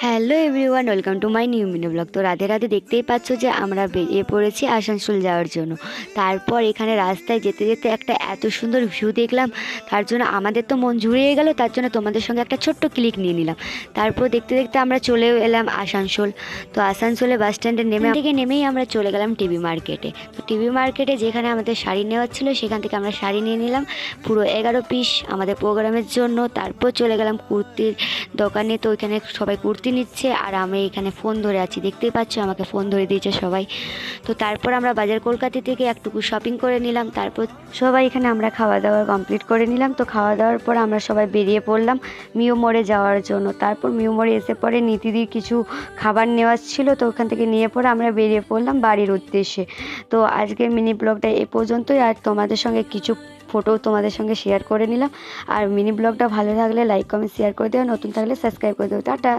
Hello everyone, welcome to my new mini blog. তো রাধে রাধে, দেখতেই পাচ্ছ যে আমরা বেরিয়ে পড়েছি আসানসোল যাওয়ার জন্য। তারপর এখানে রাস্তায় যেতে যেতে একটা এত সুন্দর ভিউ দেখলাম, তার জন্য আমাদের তো মন জুড়িয়ে গেল। তার জন্য তোমাদের সঙ্গে একটা ছোট্ট ক্লিক নিয়ে নিলাম। তারপর দেখতে দেখতে আমরা চলেও এলাম আসানসোল। তো আসানসোলে বাস স্ট্যান্ডে নেমেই আমরা চলে গেলাম টিভি মার্কেটে। তো টিভি মার্কেটে যেখানে আমাদের শাড়ি নেওয়ার ছিল, সেখান থেকে আমরা শাড়ি নিয়ে নিলাম পুরো 11 পিস আমাদের প্রোগ্রামের জন্য। তারপর চলে গেলাম কুর্তির দোকানে। তো ওইখানে সবাই কুর্তি নিচ্ছে আর আমি এখানে ফোন ধরে আছি, দেখতেই পাচ্ছ আমাকে ফোন ধরে দিয়েছে সবাই। তো তারপর আমরা বাজার কলকাতা থেকে একটুকু শপিং করে নিলাম। তারপর সবাই এখানে আমরা খাওয়া দাওয়া কমপ্লিট করে নিলাম। তো খাওয়া দাওয়ার পর আমরা সবাই বেরিয়ে পড়লাম মিউ মোড়ে যাওয়ার জন্য। তারপর মিউ মোড়ে এসে পরে নীতিদির কিছু খাবার নেওয়ার ছিল, তো ওখান থেকে নিয়ে পরে আমরা বেরিয়ে পড়লাম বাড়ির উদ্দেশ্যে। তো আজকের মিনি ব্লগটা এই পর্যন্তই। আর তোমাদের সঙ্গে কিছু ফটো তোমাদের সঙ্গে শেয়ার করে নিলাম। আর মিনি ব্লগটা ভালো লাগলে লাইক কমেন্ট শেয়ার করে দেওয়া, নতুন থাকলে সাবস্ক্রাইব করে দেবো। টাটা।